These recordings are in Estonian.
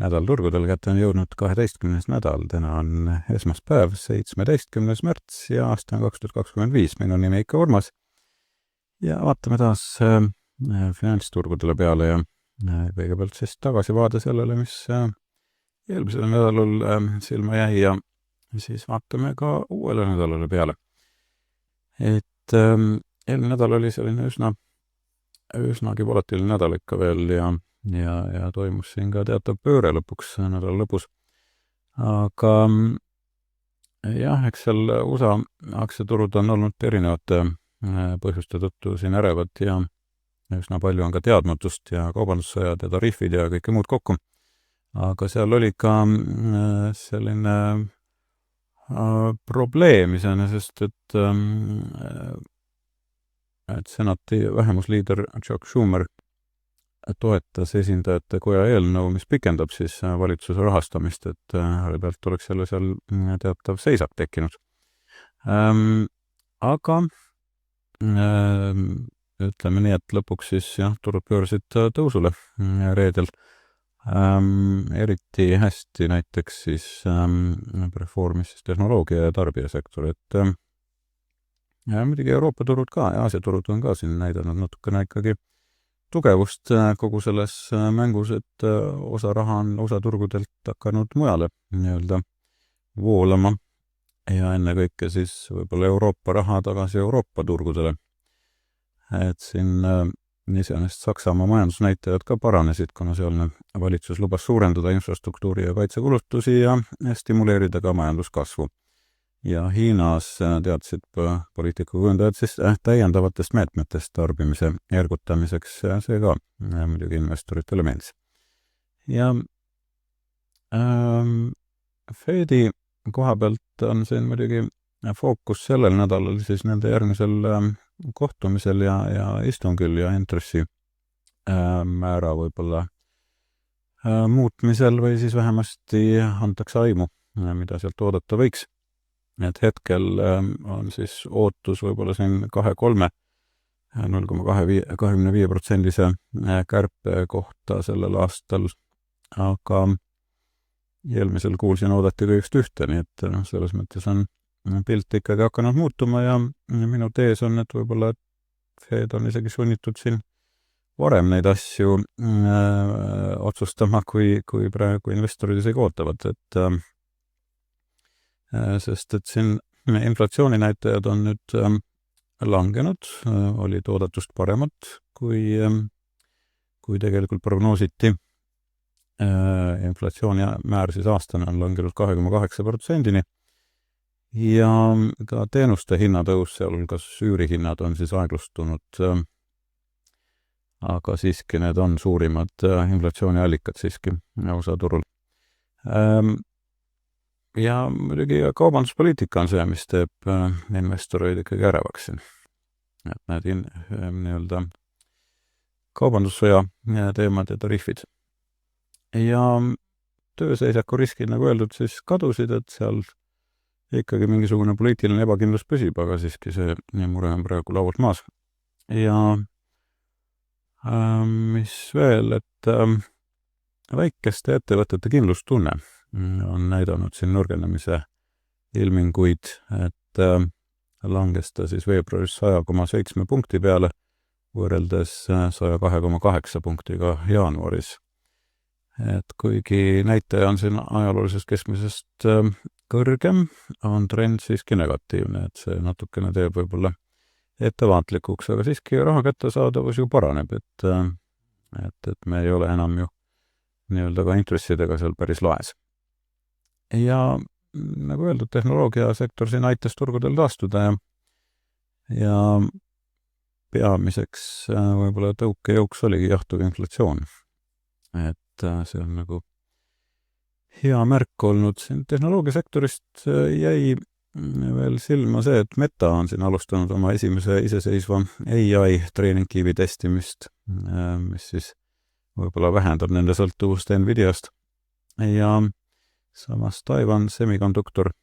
nädal turgudel kätte on jõudnud 12. nädal, täna on esmaspäev, 17. märts ja aasta on 2025. Minu nimi ikka Urmas ja vaatame taas finantsturgudele peale ja kõigepealt siis tagasivaade sellele, mis eelmisel nädalal silma jäi ja siis vaatame ka uuele nädalale peale. Et eelmine nädal oli selline üsnagi volatiilne nädal ikka veel ja toimus siin ka teatav pööre lõpuks nädala lõpus. Aga jah, eks seal USA aktsiaturud on olnud erinevate põhjuste tõttu siin ärevad ja üsna palju on ka teadmatust ja kaubandussõjad ja tariifid ja kõike muud kokku. Aga seal oli ka selline probleem iseenesest, et senati vähemusliider Chuck Schumer toetas esindajate koja eelnõu, mis pikendab siis valitsuse rahastamist, et pealt oleks jälle seal teatav seisak tekkinud. Aga ütleme nii, et lõpuks siis turud pöörasid tõusule reedel. Eriti hästi näiteks siis reformis siis tehnoloogia ja tarbijasektor, et muidugi Euroopa turud ka ja Aasia turud on ka siin näidanud natukene ikkagi tugevust kogu selles mängus, et osa raha on osa turgudelt hakanud mujale nii-öelda voolama ja ennekõike siis võib-olla Euroopa raha tagasi Euroopa turgudele. Et siin iseenesest Saksamaa majandusnäitajad ka paranesid, kuna sealne valitsus lubas suurendada infrastruktuuri ja kaitsekulutusi ja stimuleerida ka majanduskasvu. Ja Hiinas teadsid poliitikakujundajad siis täiendavatest meetmetest tarbimise ergutamiseks ja see ka muidugi investoritele meeldis. Ja Fedi koha pealt on siin muidugi fookus sellel nädalal siis nende järgmisel kohtumisel ja istungil ja intressi määra võib-olla muutmisel või siis vähemasti antakse aimu, mida sealt oodata võiks. Et hetkel on siis ootus võib-olla siin 2-3, 0,25% kärpe kohta sellel aastal, aga eelmisel kuul siin oodati kõigest ühte, nii et selles mõttes on pilt ikkagi hakanud muutuma ja minu tees on, et võib-olla Fed on isegi sunnitud siin varem neid asju otsustama, kui praegu investorid isegi ootavad, et sest et siin inflatsiooninäitajad on nüüd langenud, olid oodatust paremad, kui tegelikult prognoositi. Inflatsiooni määr siis aastane on langenud 2,8%-ni ja ka teenuste hinnatõus, sealhulgas üürihinnad on siis aeglustunud, aga siiski need on suurimad inflatsiooniallikad siiski osaturul. Ja muidugi kaubanduspoliitika on see, mis teeb investoreid ikkagi ärevaks siin. Et need nii-öelda kaubandussõja teemad ja tariifid. Ja tööseisaku riskid, nagu öeldud, siis kadusid, et seal ikkagi mingisugune poliitiline ebakindlus püsib, aga siiski see mure on praegu laualt maas. Ja mis veel, et väikeste ettevõtete kindlustunne on näidanud siin nõrgenemise ilminguid, et langes ta siis veebruaris 100,7 punkti peale, võrreldes 102,8 punktiga jaanuaris. Et kuigi näitaja on siin ajaloolisest keskmisest kõrgem, on trend siiski negatiivne, et see natukene teeb võib-olla ettevaatlikuks, aga siiski raha kättesaadavus ju paraneb, et me ei ole enam ju nii-öelda ka intressidega seal päris laes. Ja nagu öeldud, tehnoloogiasektor siin aitas turgudel taastuda ja peamiseks võib-olla tõukejõuks oligi jahtuv inflatsioon. Et see on nagu hea märk olnud. Siin tehnoloogiasektorist jäi veel silma see, et Meta on siin alustanud oma esimese iseseisva AI treeningkiivi testimist, mis siis võib-olla vähendab nende sõltuvust Nvidiast. Ja samas Taiwan Semiconductor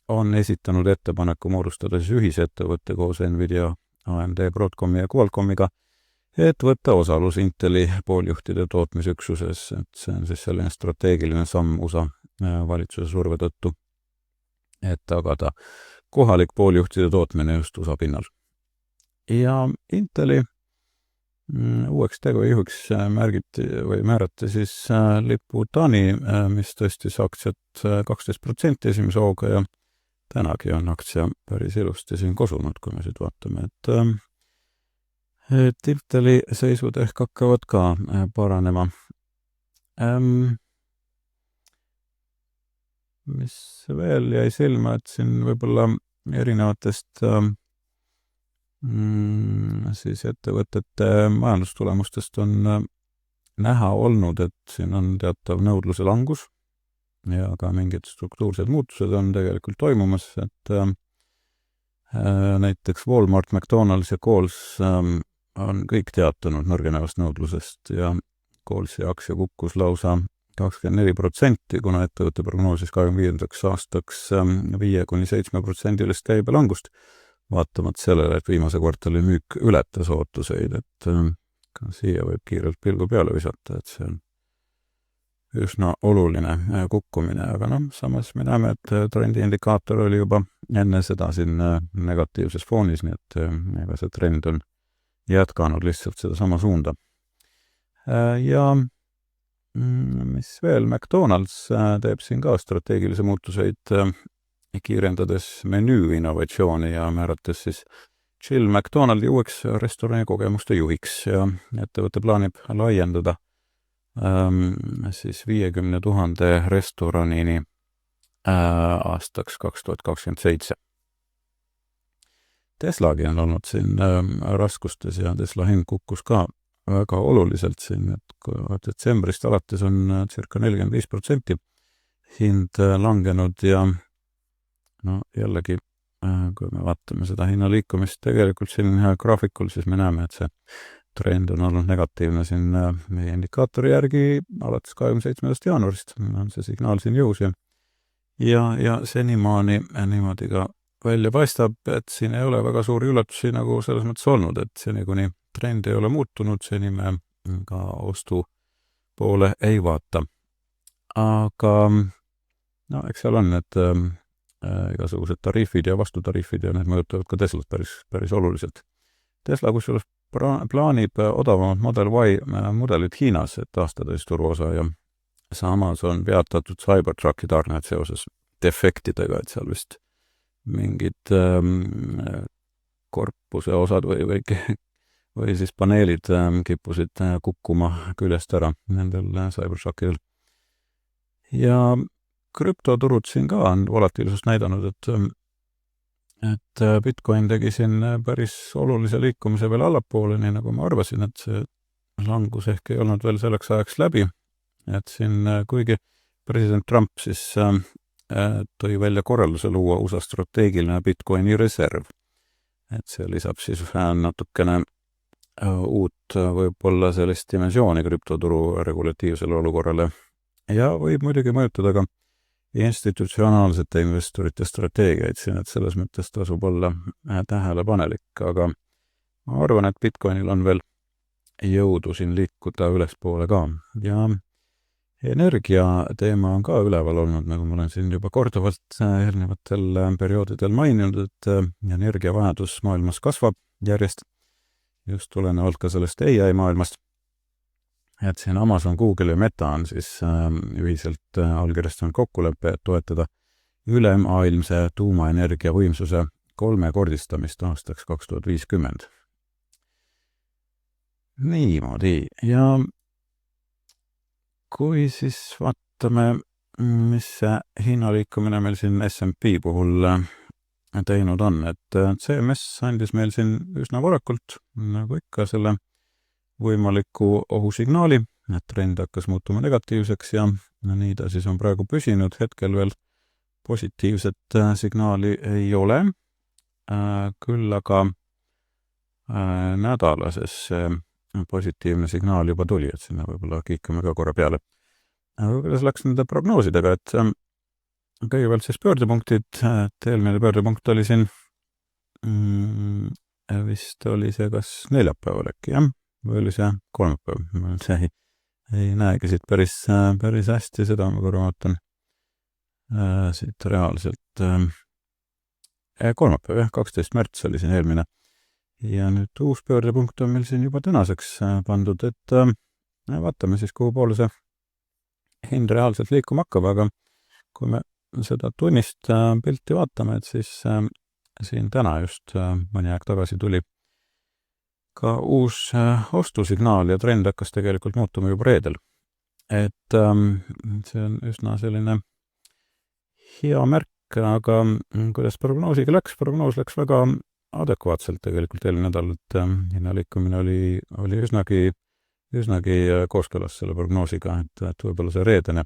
on esitanud ettepaneku moodustada siis ühisettevõtte koos Nvidia, AMD, Broadcomi ja Qualcommiga, et võtta osalus Inteli pooljuhtide tootmisüksuses, et see on siis selline strateegiline samm USA valitsuse surve tõttu, et tagada kohalik pooljuhtide tootmine just USA pinnal. Ja Inteli uueks tegujuhiks määrati siis Liputani, mis tõstis aktsiat 12% esimese hooga ja tänagi on aktsia päris ilusti siin kosunud, kui me siit vaatame, et Inteli seisud ehk hakkavad ka paranema. Mis veel jäi silma, et siin võib-olla erinevatest siis ettevõtete majandustulemustest on näha olnud, et siin on teatav nõudluse langus ja ka mingid struktuursed muutused on tegelikult toimumas, et näiteks Walmart, McDonald's ja Coles on kõik teatanud nõrgenevast nõudlusest ja Colesi aktsia kukkus lausa 24%, kuna ettevõte prognoosis 2025. aastaks 5–7% käibelangust, vaatamata sellele, et viimase kvartali müük ületas ootuseid, et ka siia võib kiirelt pilgu peale visata, et see on üsna oluline kukkumine, aga samas me näeme, et trendiindikaator oli juba enne seda siin negatiivses foonis, nii et ega see trend on jätkanud lihtsalt seda sama suunda. Ja mis veel, McDonald's teeb siin ka strateegilisi muutuseid, kiirendades menüü innovatsiooni ja määrates siis Jill McDonaldi uueks restorani kogemuste juhiks ja ettevõte plaanib laiendada siis 50 000 restoranini aastaks 2027. Teslagi on olnud siin raskustes ja Tesla hind kukkus ka väga oluliselt siin, et detsembrist alates on circa 45% hind langenud ja jällegi, kui me vaatame seda hinna liikumist tegelikult siin graafikul, siis me näeme, et see trend on olnud negatiivne siin meie indikaatori järgi alates 27. jaanuarist, on see signaal siin jõus ja senimaani niimoodi ka välja paistab, et siin ei ole väga suuri üllatusi nagu selles mõttes olnud, et seni kuni trend ei ole muutunud, seni me ka ostu poole ei vaata. Aga eks seal on need igasugused tariifid ja vastutariifid ja need mõjutavad ka Teslat päris oluliselt. Tesla kusjuures plaanib odavamat Model Y mudelit Hiinas, et taastada siis turuosa ja samas on peatatud Cybertrucki tarned seoses defektidega, et seal vist mingid korpuse osad või siis paneelid kippusid kukkuma küljest ära nendel Cybertruckidel. Ja krüptoturud siin ka on volatiilsust näidanud, et Bitcoin tegi siin päris olulise liikumise veel allapoole, nii nagu ma arvasin, et see langus ehk ei olnud veel selleks ajaks läbi, et siin kuigi president Trump siis tõi välja korralduse luua USA strateegiline Bitcoini reserv, et see lisab siis natukene uut võib-olla sellist dimensiooni krüptoturu regulatiivsele olukorrale ja võib muidugi mõjutada ka institutsionaalsete investorite strateegiaid siin, et selles mõttes tasub olla tähelepanelik, aga ma arvan, et Bitcoinil on veel jõudu siin liikuda ülespoole ka ja energia teema on ka üleval olnud, nagu ma olen siin juba korduvalt erinevatel perioodidel maininud, et energiavajadus maailmas kasvab järjest, just tulenevalt ka sellest AI maailmast. Et siin Amazon, Google ja Meta on siis ühiselt allkirjastanud kokkuleppe, et toetada ülemaailmse tuumaenergia võimsuse 3-kordistamist aastaks 2050. Niimoodi, ja kui siis vaatame, mis see hinnaliikumine meil siin S&P puhul teinud on, et CMS andis meil siin üsna varakult, nagu ikka, selle võimaliku ohusignaali, et trend hakkas muutuma negatiivseks ja nii ta siis on praegu püsinud, hetkel veel positiivset signaali ei ole, küll aga nädalases positiivne signaal juba tuli, et sinna võib-olla kiikame ka korra peale. Kuidas läks nende prognoosidega, et kõigepealt siis pöördepunktid, et eelmine pöördepunkt oli siin vist oli see kas neljapäeval äkki, jah? või oli see kolmapäev? See ei näegi siit päris hästi, seda ma korra vaatan siit reaalselt. Kolmapäev, jah, 12. märts oli siin eelmine. Ja nüüd uus pöördepunkt on meil siin juba tänaseks pandud, et vaatame siis, kuhu poole see hind reaalselt liikuma hakkab, aga kui me seda tunnist pilti vaatame, et siis siin täna just mõni aeg tagasi tuli ka uus ostusignaal ja trend hakkas tegelikult muutuma juba reedel. Et see on üsna selline hea märk, aga kuidas prognoosiga läks? Prognoos läks väga adekvaatselt tegelikult eelmine nädal, et hinnaliikumine oli üsnagi kooskõlas selle prognoosiga, et võib-olla see reedene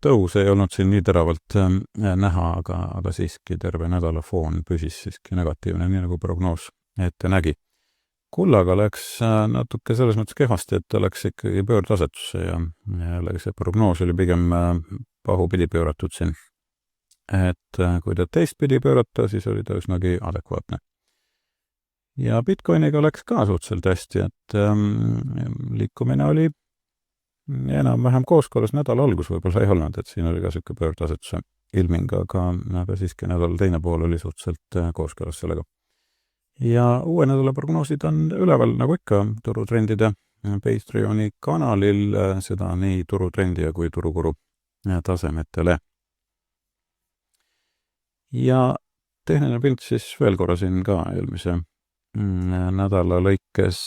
tõus ei olnud siin nii teravalt näha, aga siiski terve nädala foon püsis siiski negatiivne, nii nagu prognoos ette nägi. Kullaga läks natuke selles mõttes kehvasti, et ta läks ikkagi pöördasetusse ja jällegi see prognoos oli pigem pahupidi pööratud siin. Et kui ta teistpidi pöörata, siis oli ta üsnagi adekvaatne. Ja Bitcoiniga läks ka suhteliselt hästi, et liikumine oli enam-vähem kooskõlas, nädala algus võib-olla ei olnud, et siin oli ka siuke pöördasetuse ilming, aga siiski nädala teine pool oli suhteliselt kooskõlas sellega. Ja uue nädala prognoosid on üleval, nagu ikka, turutrendide Patreoni kanalil, seda nii turutrendia kui turukuru tasemetele. Ja tehniline pilt siis veel korra siin ka eelmise nädala lõikes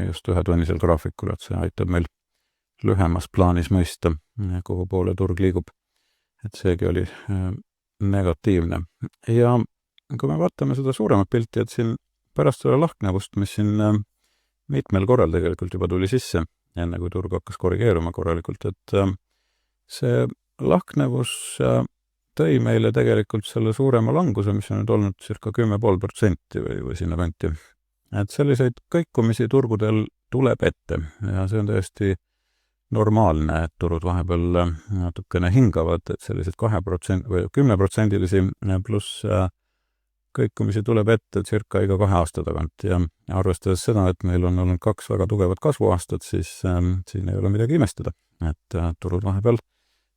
just ühetunnisel graafikul, et see aitab meil lühemas plaanis mõista, kuhu poole turg liigub. Et seegi oli negatiivne. Ja kui me vaatame seda suuremat pilti, et siin pärast selle lahknevust, mis siin mitmel korral tegelikult juba tuli sisse, enne kui turg hakkas korrigeeruma korralikult, et see lahknevus tõi meile tegelikult selle suurema languse, mis on nüüd olnud circa 10,5% või sinna kanti. Et selliseid kõikumisi turgudel tuleb ette ja see on tõesti normaalne, et turud vahepeal natukene hingavad, et sellised 2% või 10%-lisi pluss kõikumisi tuleb ette circa iga 2 aasta tagant ja arvestades seda, et meil on olnud 2 väga tugevat kasvuaastat, siis siin ei ole midagi imestada, et turud vahepeal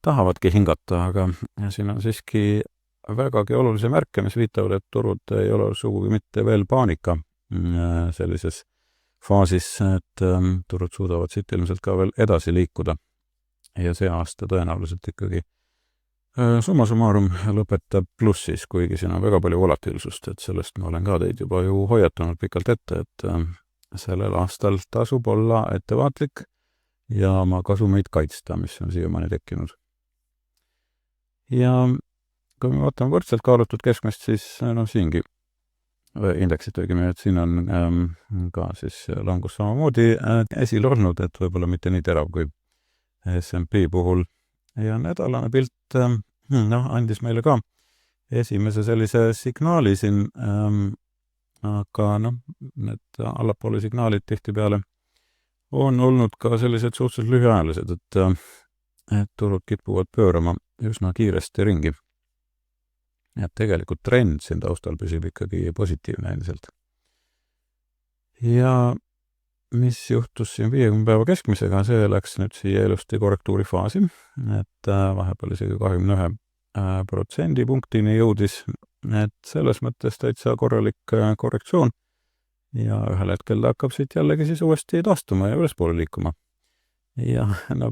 tahavadki hingata, aga siin on siiski vägagi olulisi märke, mis viitavad, et turud ei ole sugugi mitte veel paanika sellises faasis, et turud suudavad siit ilmselt ka veel edasi liikuda. Ja see aasta tõenäoliselt ikkagi summa summarum lõpetab plussis, kuigi siin on väga palju volatiilsust, et sellest ma olen ka teid juba ju hoiatanud pikalt ette, et sellel aastal tasub olla ettevaatlik ja oma kasumeid kaitsta, mis on siiamaani tekkinud. Ja kui me vaatame võrdselt kaalutud keskmist, siis siingi indeksit õigemi, et siin on ka siis langus samamoodi esil olnud, et võib-olla mitte nii terav kui S&P puhul. Ja nädalane pilt andis meile ka esimese sellise signaali siin, aga need allapoole signaalid tihtipeale on olnud ka sellised suhteliselt lühiajalised, et turud kipuvad pöörama üsna kiiresti ringi. Ja tegelikult trend siin taustal püsib ikkagi positiivne endiselt. Ja mis juhtus siin 50 päeva keskmisega, see läks nüüd siia ilusti korrektuuri faasi, et vahepeal isegi 21% punktini jõudis, et selles mõttes täitsa korralik korrektsioon ja ühel hetkel ta hakkab siit jällegi siis uuesti taastuma ja ülespoole liikuma. Ja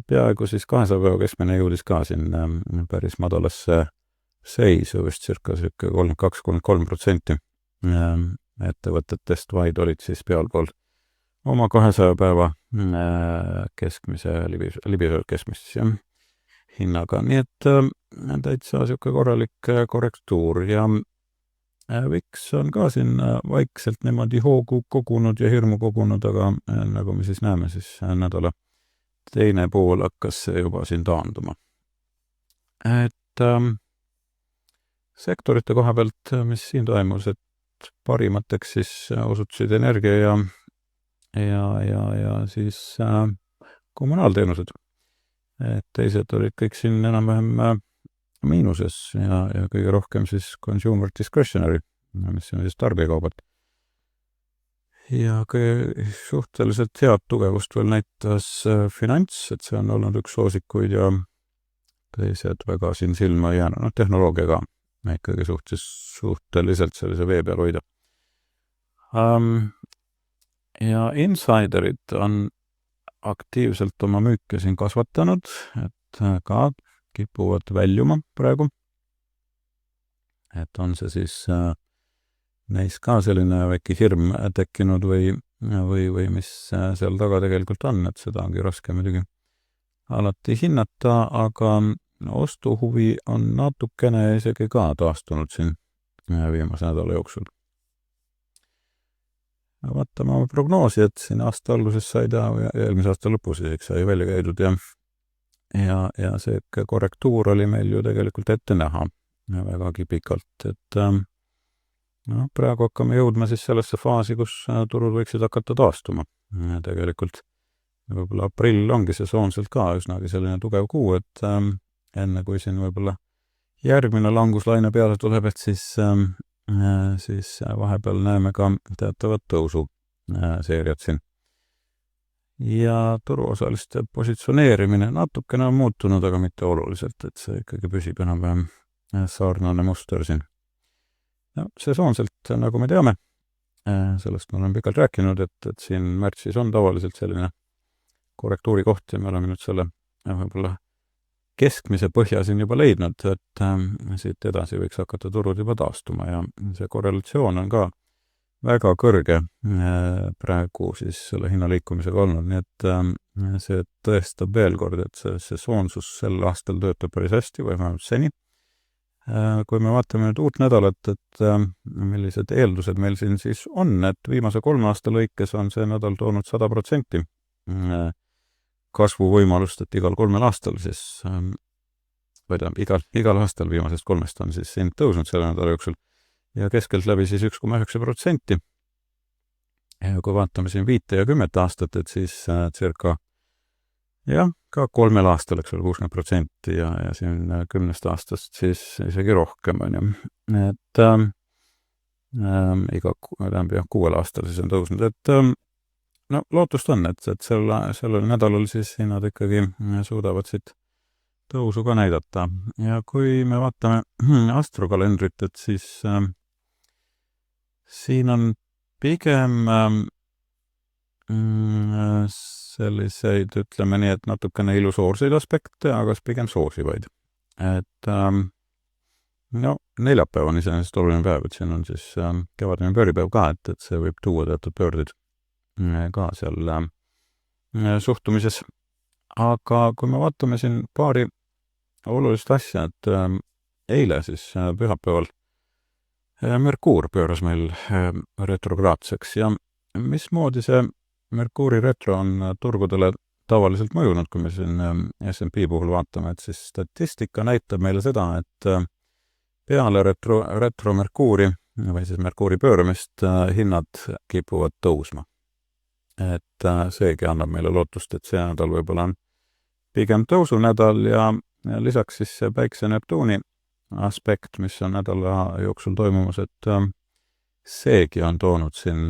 peaaegu siis 200 päeva keskmine jõudis ka siin päris madalasse seisu, vist circa 32-33% ettevõtetest vaid olid siis pealpool oma 200 päeva keskmise, libisööl keskmist hinnaga. Nii et täitsa siuke korralik korrektuur ja VIX on ka siin vaikselt niimoodi hoogu kogunud ja hirmu kogunud, aga nagu me siis näeme, siis nädala teine pool hakkas juba siin taanduma. Et sektorite koha pealt, mis siin toimus, et parimateks siis osutusid energia ja siis kommunaalteenused. Et teised olid kõik siin enam-vähem miinuses ja kõige rohkem siis consumer discretionary, mis on siis tarbijakaubad. ja suhteliselt head tugevust veel näitas finants, et see on olnud üks soosikuid ja teised väga siin silma jäänud, tehnoloogiaga ikkagi suhteliselt sellise vee peal hoida. Ja insiderid on aktiivselt oma müüke siin kasvatanud, et ka kipuvad väljuma praegu. Et on see siis neis ka selline väike hirm tekkinud või mis seal taga tegelikult on, et seda ongi raske muidugi alati hinnata, aga ostuhuvi on natukene isegi ka taastunud siin viimase nädala jooksul. Vaatame oma prognoosi, et siin aasta alguses sai ta, eelmise aasta lõpus isegi sai välja käidud ja see korrektuur oli meil ju tegelikult ette näha vägagi pikalt, et praegu hakkame jõudma siis sellesse faasi, kus turud võiksid hakata taastuma. Tegelikult võib-olla aprill ongi sesoonselt ka üsnagi selline tugev kuu, et enne kui siin võib-olla järgmine languslaine peale tuleb, et siis vahepeal näeme ka teatavat tõusu seeriat siin. Ja turuosaliste positsioneerimine natukene on muutunud, aga mitte oluliselt, et see ikkagi püsib enam-vähem sarnane muster siin. Sesoonselt, nagu me teame, sellest me oleme pikalt rääkinud, et siin märtsis on tavaliselt selline korrektuuri koht ja me oleme nüüd selle võib-olla keskmise põhja siin juba leidnud, et siit edasi võiks hakata turud juba taastuma ja see korrelatsioon on ka väga kõrge praegu siis selle hinnaliikumisega olnud, nii et see tõestab veel kord, et see sesoonsus sel aastal töötab päris hästi või vähemalt seni. Kui me vaatame nüüd uut nädalat, et millised eeldused meil siin siis on, et viimase 3 aasta lõikes on see nädal toonud 100% kasvuvõimalust, et igal 3 aastal siis, igal aastal viimasest 3 on siis hind tõusnud selle nädala jooksul ja keskelt läbi siis 1,9%. Ja kui vaatame siin 5 ja 10 aastat, et siis circa ka 3 aastal, eks ole, 60% ja siin 10 aastast siis isegi rohkem on ju. Et iga 6 aastal siis on tõusnud, et lootust on, et sellel nädalal siis hinnad ikkagi suudavad siit tõusu ka näidata. Ja kui me vaatame astrokalendrit, et siis siin on pigem selliseid, ütleme nii, et natukene illusoorseid aspekte, aga pigem soosivaid. Et neljapäev on iseenesest oluline päev, et siin on siis kevadine pööripäev ka, et see võib tuua teatud pöördid ka seal suhtumises. Aga kui me vaatame siin paari olulist asja, et eile siis pühapäeval Merkuur pööras meil retrograadseks ja mismoodi see Merkuuri retro on turgudele tavaliselt mõjunud, kui me siin S&P puhul vaatame, et siis statistika näitab meile seda, et peale retro Merkuuri või siis Merkuuri pööramist hinnad kipuvad tõusma. Et seegi annab meile lootust, et see nädal võib-olla on pigem tõusunädal ja lisaks siis see Päikse Neptuuni aspekt, mis on nädala jooksul toimumas, et seegi on toonud siin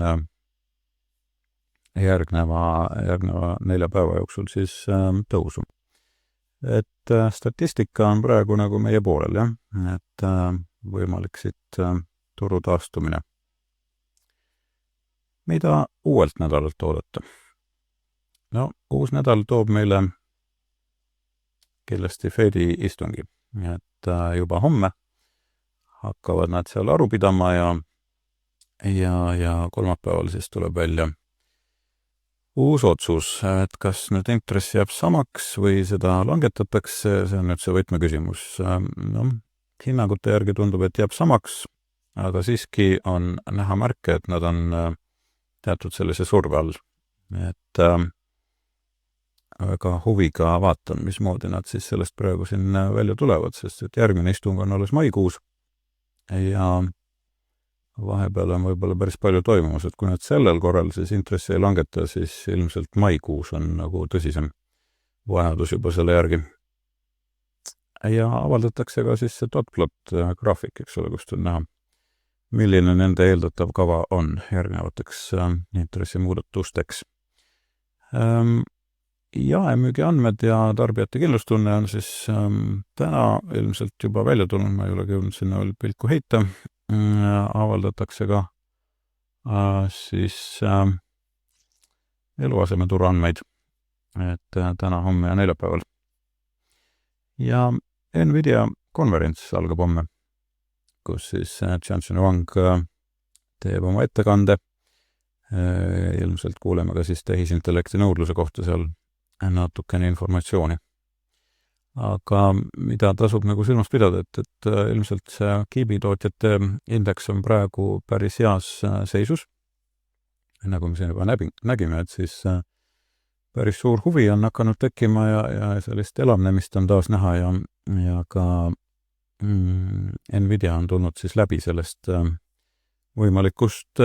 järgneva 4 päeva jooksul siis tõusu. Et statistika on praegu nagu meie poolel, jah, et võimalik siit turu taastumine. Mida uuelt nädalalt oodata? Uus nädal toob meile kindlasti Fedi istungi, et juba homme hakkavad nad seal aru pidama ja kolmapäeval siis tuleb välja uus otsus, et kas nüüd intress jääb samaks või seda langetatakse, see on nüüd see võtmeküsimus. Hinnangute järgi tundub, et jääb samaks, aga siiski on näha märke, et nad on teatud sellise surve all. Et väga huviga vaatan, mismoodi nad siis sellest praegu siin välja tulevad, sest et järgmine istung on alles maikuus ja vahepeal on võib-olla päris palju toimumas, et kui nad sellel korral siis intressi ei langeta, siis ilmselt maikuus on nagu tõsisem vajadus juba selle järgi. Ja avaldatakse ka siis see dotplot graafik, eks ole, kust on näha, milline nende eeldatav kava on järgnevateks intressimuudatusteks. Jaemüügi andmed ja tarbijate kindlustunne on siis täna ilmselt juba välja tulnud, ma ei olegi jõudnud sinna veel pilku heita, avaldatakse ka siis eluasemeturu andmeid, et täna, homme ja neljapäeval. Ja Nvidia konverents algab homme, kus siis Jensen Huang teeb oma ettekande. Ilmselt kuuleme ka siis tehisintellekti nõudluse kohta seal natukene informatsiooni. Aga mida tasub nagu silmas pidada, et ilmselt see kiibitootjate indeks on praegu päris heas seisus. Nagu me siin juba nägime, et siis päris suur huvi on hakanud tekkima ja sellist elavnemist on taas näha ja ka Nvidia on tulnud siis läbi sellest võimalikust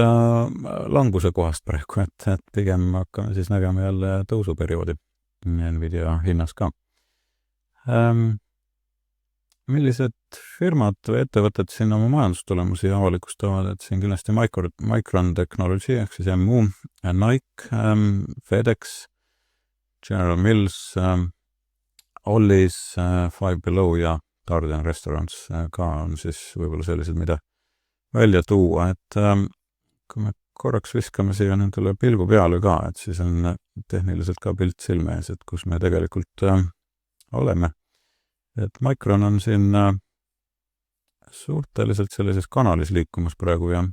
languse kohast praegu, et pigem hakkame siis nägema jälle tõusuperioodi Nvidia hinnas ka. Millised firmad või ettevõtted siin oma majandustulemusi avalikustavad, et siin kindlasti Micron Technology ehk siis MU, Nike, FedEx, General Mills, Ollis, Five Below ja Darden Restaurants ka on siis võib-olla sellised, mida välja tuua, et kui me korraks viskame siia nendele pilgu peale ka, et siis on tehniliselt ka pilt silme ees, et kus me tegelikult oleme. Et Micron on siin suhteliselt sellises kanalis liikumas praegu ja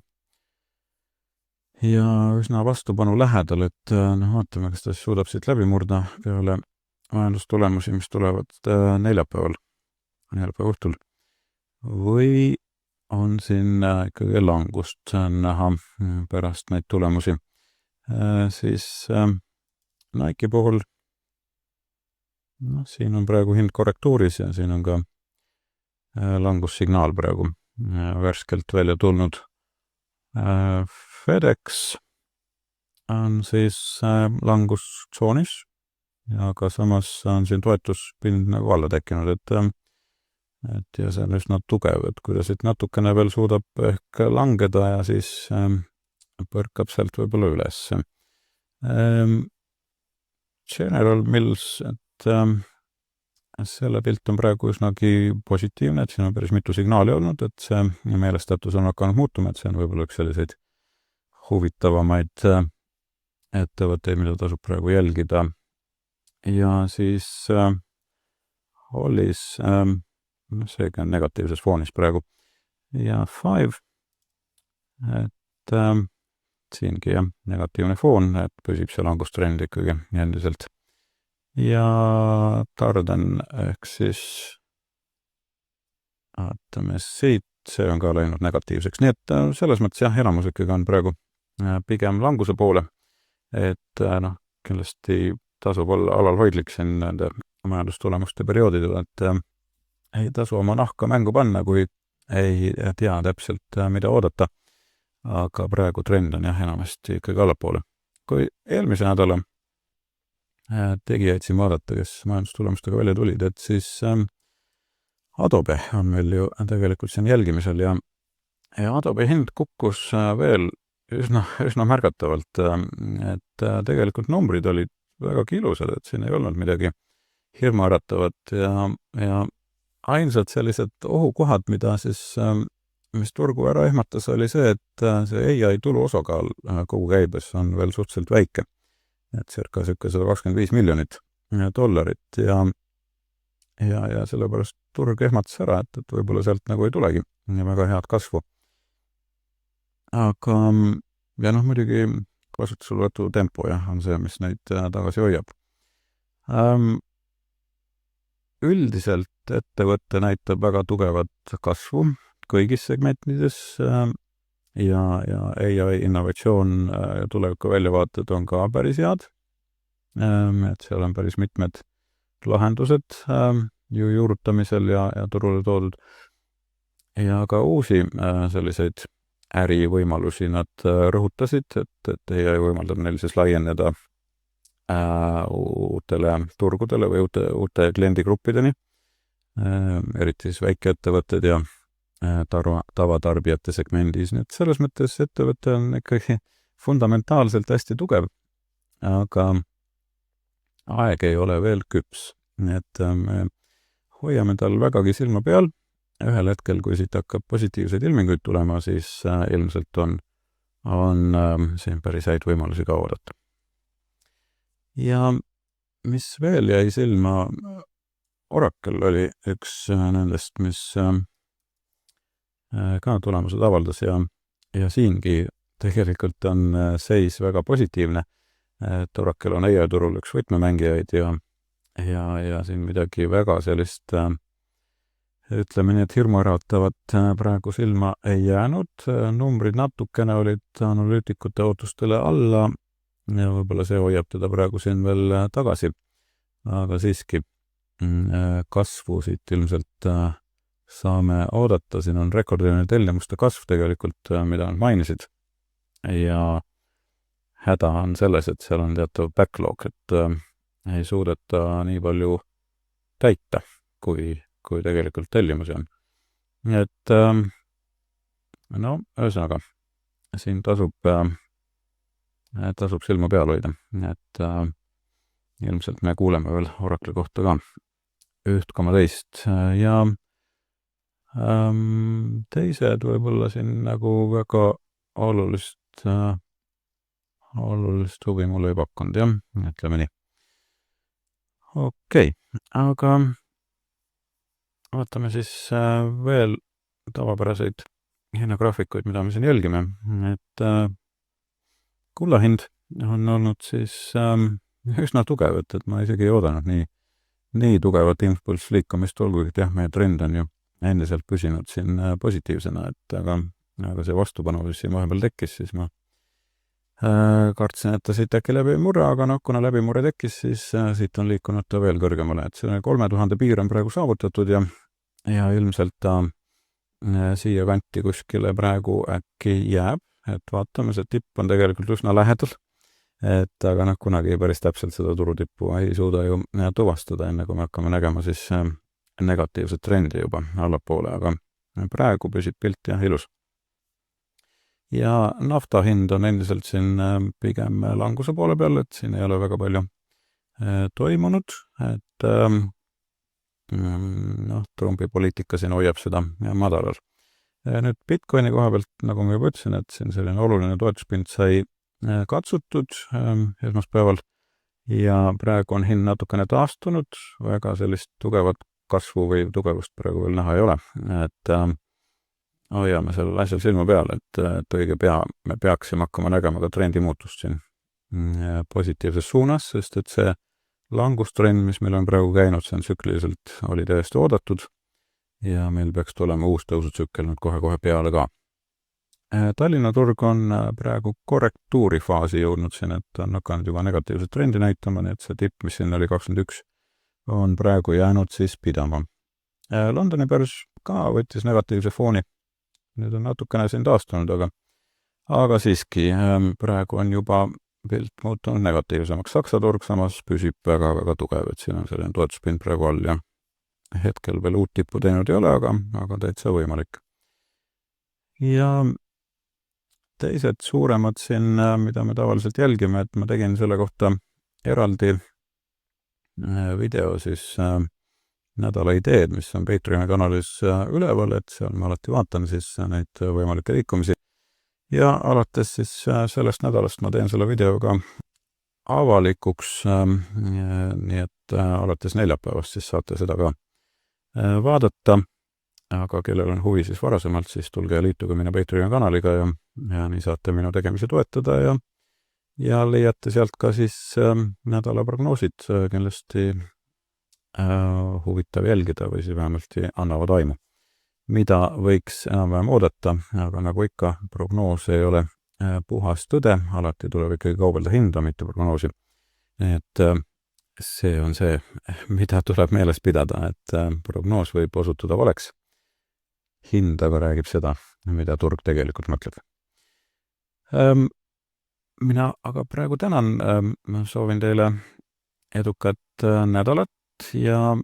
üsna vastupanu lähedal, et vaatame, kas ta suudab siit läbi murda peale majandustulemusi, mis tulevad neljapäeva õhtul. Või on siin ikkagi langust näha pärast neid tulemusi. Siis Nike puhul siin on praegu hind korrektuuris ja siin on ka langussignaal praegu värskelt välja tulnud. FedEx on siis langustsoonis ja ka samas on siin toetuspind nagu alla tekkinud, et ja see on üsna tugev, et kui ta siit natukene veel suudab ehk langeda ja siis põrkab sealt võib-olla üles. General Mills, et selle pilt on praegu üsnagi positiivne, et siin on päris mitu signaali olnud, et see meelestatus on hakanud muutuma, et see on võib-olla üks selliseid huvitavamaid ettevõtteid, mida tasub praegu jälgida. Ja siis Hollis seega on negatiivses foonis praegu. Ja Five, et siingi jah, negatiivne foon, et püsib see langustrend ikkagi endiselt. Ja Darden ehk siis vaatame siit, see on ka läinud negatiivseks. Nii et selles mõttes jah, enamus ikkagi on praegu pigem languse poole, et kindlasti tasub olla alalhoidlik siin nende majandustulemuste perioodidel, et ei tasu oma nahka mängu panna, kui ei tea täpselt, mida oodata. Aga praegu trend on jah, enamasti ikkagi allapoole. Kui eelmise nädala tegijaid siin vaadata, kes majandustulemustega välja tulid, et siis Adobe on meil ju tegelikult siin jälgimisel ja Adobe hind kukkus veel üsna märgatavalt, et tegelikult numbrid olid väga ilusad, et siin ei olnud midagi hirmuäratavat ja ainsad sellised ohukohad, mida siis, mis turgu ära ehmatas, oli see, et see AI tulu osakaal kogu käibes on veel suhteliselt väike. Et circa $125 miljonit ja sellepärast turg ehmatas ära, et võib-olla sealt nagu ei tulegi väga head kasvu. Aga ja muidugi kasutuselevõtu tempo on see, mis neid tagasi hoiab. Üldiselt ettevõtte näitab väga tugevat kasvu kõigis segmentides ja AI innovatsioon ja tuleviku väljavaated on ka päris head. Et seal on päris mitmed lahendused juurutamisel ja turule toodud. Ja ka uusi selliseid ärivõimalusi nad rõhutasid, et AI võimaldab neil siis laieneda uutele turgudele või uute kliendigruppideni, eriti siis väikeettevõtted ja tavatarbijate segmendis, nii et selles mõttes ettevõte on ikkagi fundamentaalselt hästi tugev, aga aeg ei ole veel küps. Nii et me hoiame tal vägagi silma peal. Ühel hetkel, kui siit hakkab positiivseid ilminguid tulema, siis ilmselt on siin päris häid võimalusi ka oodata. Ja mis veel jäi silma, Oracle oli üks nendest, mis ka tulemused avaldas ja siingi tegelikult on seis väga positiivne, et Oracle on AI-turul üks võtmemängijaid ja siin midagi väga sellist ütleme nii, et hirmuäratavat praegu silma ei jäänud. Numbrid natukene olid analüütikute ootustele alla ja võib-olla see hoiab teda praegu siin veel tagasi. Aga siiski kasvu siit ilmselt saame oodata. Siin on rekordiline tellimuste kasv tegelikult, mida nad mainisid. Ja häda on selles, et seal on teatav backlog, et ei suudeta nii palju täita, kui tegelikult tellimusi on. Nii et ühesõnaga, siin tasub silma peal hoida. Nii et ilmselt me kuuleme veel Oracle kohta ka 1,2 ja teised võib-olla siin nagu väga olulist huvi mulle ei pakkunud, jah, ütleme nii. Okei, aga vaatame siis veel tavapäraseid hinnagraafikuid, mida me siin jälgime. Et kullahind on olnud siis üsna tugev, et ma isegi ei oodanud nii tugevat impulssliikumist, olgugi, et jah, meie trend on ju endiselt püsinud siin positiivsena, et aga see vastupanu, mis siin vahepeal tekkis, siis ma kartsin, et ta siit äkki läbi murra, aga kuna läbimurre tekkis, siis siit on liikunud ta veel kõrgemale, et see 3000 piir on praegu saavutatud ja ilmselt ta siia kanti kuskile praegu äkki jääb, et vaatame, see tipp on tegelikult üsna lähedal, et aga kunagi päris täpselt seda turutippu ei suuda ju tuvastada, enne kui me hakkame nägema siis negatiivset trendi juba allapoole, aga praegu püsib pilt jah ilus. Ja nafta hind on endiselt siin pigem languse poole peal, et siin ei ole väga palju toimunud, et Trumpi poliitika siin hoiab seda madalal. Nüüd Bitcoini koha pealt, nagu ma juba ütlesin, et siin selline oluline toetuspind sai katsutud esmaspäeval ja praegu on hind natukene taastunud, väga sellist tugevat kasvu või tugevust praegu veel näha ei ole, et hoiame sellel asjal silma peal, et õige pea me peaksime hakkama nägema ka trendi muutust siin positiivses suunas, sest et see langustrend, mis meil on praegu käinud, see on tsükliliselt, oli täiesti oodatud ja meil peaks tulema uus tõusutsükkel nüüd kohe peale ka. Tallinna turg on praegu korrektuuri faasi jõudnud siin, et on hakanud juba negatiivset trendi näitama, nii et see tipp, mis siin oli 21, on praegu jäänud siis pidama. Londoni börs ka võttis negatiivse fooni. Nüüd on natukene siin taastunud, aga siiski praegu on juba pilt muutunud negatiivsemaks. Saksa turg samas püsib väga tugev, et siin on selline toetuspind praegu all ja hetkel veel uut tippu teinud ei ole, aga täitsa võimalik. Ja teised suuremad siin, mida me tavaliselt jälgime, et ma tegin selle kohta eraldi video siis nädala ideed, mis on Patreoni kanalis üleval, et seal ma alati vaatan siis neid võimalikke liikumisi. Ja alates siis sellest nädalast ma teen selle video ka avalikuks, nii et alates neljapäevast siis saate seda ka vaadata, aga kellel on huvi siis varasemalt, siis tulge ja liituge minu Patreoni kanaliga ja nii saate minu tegemisi toetada ja leiate sealt ka siis nädala prognoosid kindlasti huvitav jälgida või siis vähemalt annavad aimu, mida võiks enam-vähem oodata, aga nagu ikka, prognoos ei ole puhas tõde, alati tuleb ikkagi kaubelda hinda, mitte prognoosi. Nii et see on see, mida tuleb meeles pidada, et prognoos võib osutuda valeks. Hind aga räägib seda, mida turg tegelikult mõtleb. Mina aga praegu tänan, soovin teile edukat nädalat ja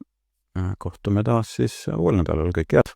kohtume taas siis uuel nädalal, kõik head!